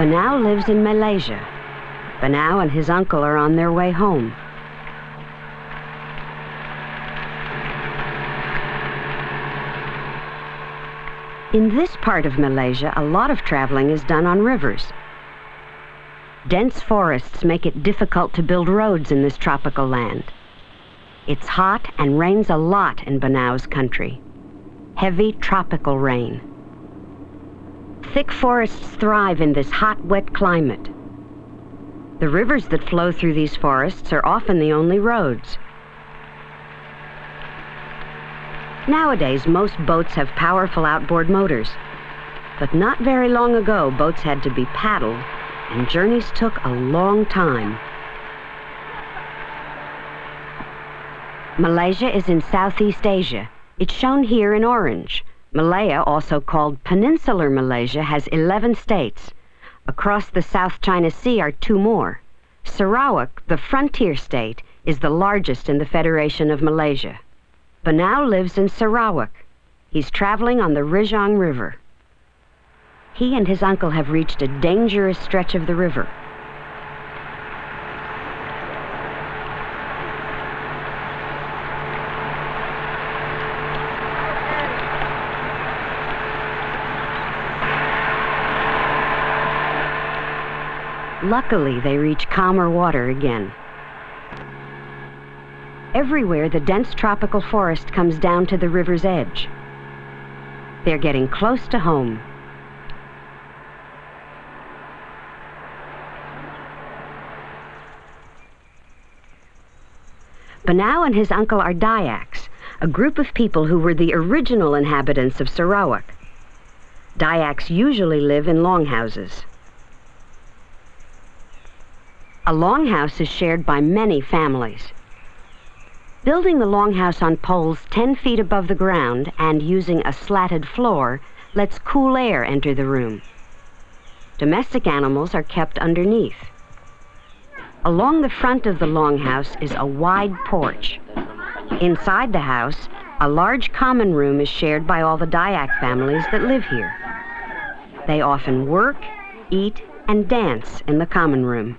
Borneo lives in Malaysia. Borneo and his uncle are on their way home. In this part of Malaysia, a lot of traveling is done on rivers. Dense forests make it difficult to build roads in this tropical land. It's hot and rains a lot in Borneo's country. Heavy tropical rain. Thick forests thrive in this hot, wet climate. The rivers that flow through these forests are often the only roads. Nowadays, most boats have powerful outboard motors. But not very long ago, boats had to be paddled, and journeys took a long time. Malaysia is in Southeast Asia. It's shown here in orange. Malaya, also called Peninsular Malaysia, has 11 states. Across the South China Sea are 2 more. Sarawak, the frontier state, is the largest in the Federation of Malaysia. Borneo lives in Sarawak. He's traveling on the Rajang River. He and his uncle have reached a dangerous stretch of the river. Luckily, they reach calmer water again. Everywhere, the dense tropical forest comes down to the river's edge. They're getting close to home. Borneo and his uncle are Dayaks, a group of people who were the original inhabitants of Sarawak. Dayaks usually live in longhouses. A longhouse is shared by many families. Building the longhouse on poles 10 feet above the ground and using a slatted floor lets cool air enter the room. Domestic animals are kept underneath. Along the front of the longhouse is a wide porch. Inside the house, a large common room is shared by all the Dayak families that live here. They often work, eat, and dance in the common room.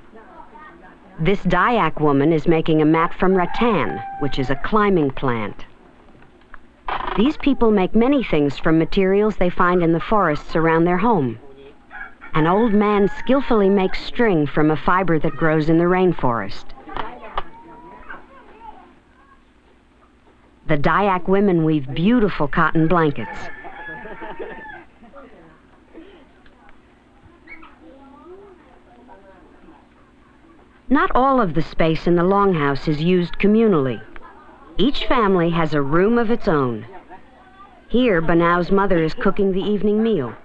This Dayak woman is making a mat from rattan, which is a climbing plant. These people make many things from materials they find in the forests around their home. An old man skillfully makes string from a fiber that grows in the rainforest. The Dayak women weave beautiful cotton blankets. Not all of the space in the longhouse is used communally. Each family has a room of its own. Here, Borneo's mother is cooking the evening meal.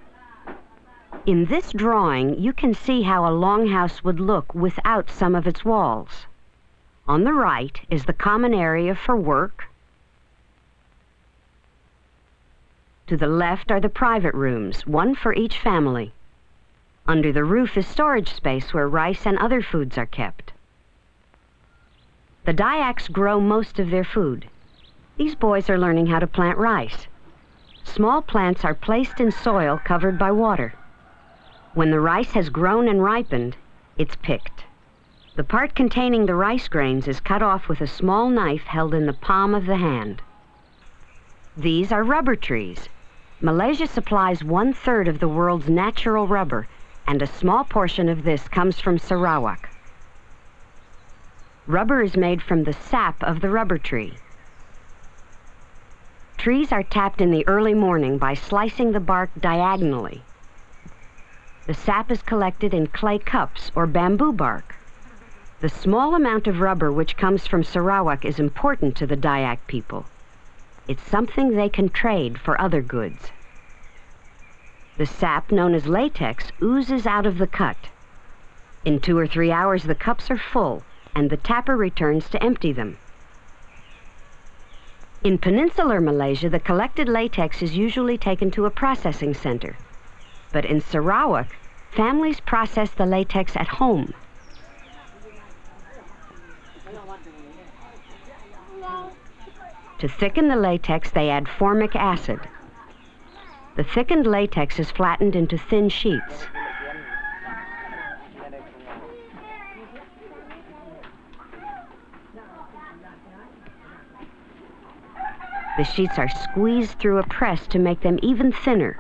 In this drawing, you can see how a longhouse would look without some of its walls. On the right is the common area for work. To the left are the private rooms, one for each family. Under the roof is storage space where rice and other foods are kept. The Dayaks grow most of their food. These boys are learning how to plant rice. Small plants are placed in soil covered by water. When the rice has grown and ripened, it's picked. The part containing the rice grains is cut off with a small knife held in the palm of the hand. These are rubber trees. Malaysia supplies 1/3 of the world's natural rubber, and a small portion of this comes from Sarawak. Rubber is made from the sap of the rubber tree. Trees are tapped in the early morning by slicing the bark diagonally. The sap is collected in clay cups or bamboo bark. The small amount of rubber which comes from Sarawak is important to the Dayak people. It's something they can trade for other goods. The sap, known as latex, oozes out of the cut. In 2 or 3 hours, the cups are full, and the tapper returns to empty them. In Peninsular Malaysia, the collected latex is usually taken to a processing center. But in Sarawak, families process the latex at home. To thicken the latex, they add formic acid. The thickened latex is flattened into thin sheets. The sheets are squeezed through a press to make them even thinner.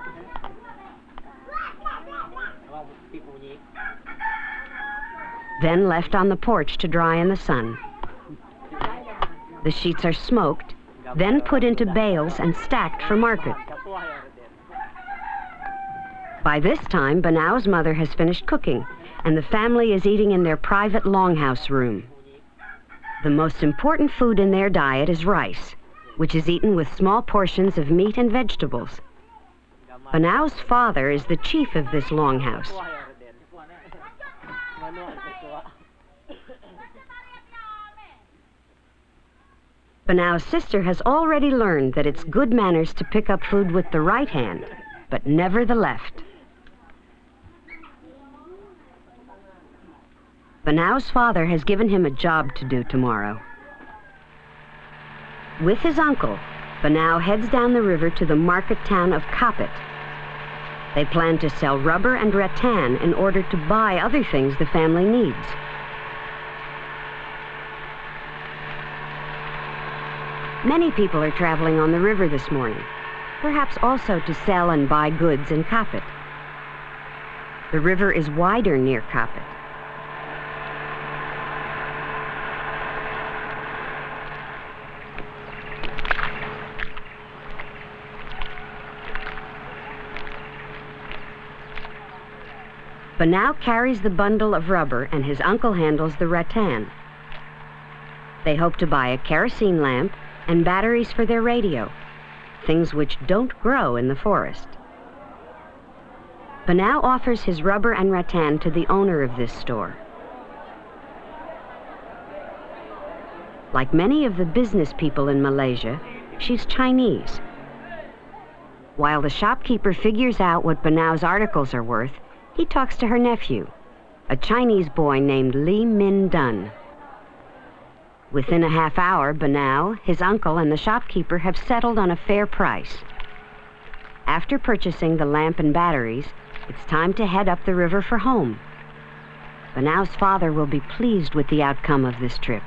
Then left on the porch to dry in the sun. The sheets are smoked, then put into bales and stacked for market. By this time, Banao's mother has finished cooking, and the family is eating in their private longhouse room. The most important food in their diet is rice, which is eaten with small portions of meat and vegetables. Banao's father is the chief of this longhouse. Banao's sister has already learned that it's good manners to pick up food with the right hand, but never the left. Banao's father has given him a job to do tomorrow. With his uncle, Banao heads down the river to the market town of Kapit. They plan to sell rubber and rattan in order to buy other things the family needs. Many people are traveling on the river this morning, perhaps also to sell and buy goods in Kapit. The river is wider near Kapit. Banao carries the bundle of rubber and his uncle handles the rattan. They hope to buy a kerosene lamp and batteries for their radio, things which don't grow in the forest. Banao offers his rubber and rattan to the owner of this store. Like many of the business people in Malaysia, she's Chinese. While the shopkeeper figures out what Banao's articles are worth, he talks to her nephew, a Chinese boy named Lee Ming Dan. Within a half hour, Banao, his uncle, and the shopkeeper have settled on a fair price. After purchasing the lamp and batteries, it's time to head up the river for home. Banao's father will be pleased with the outcome of this trip.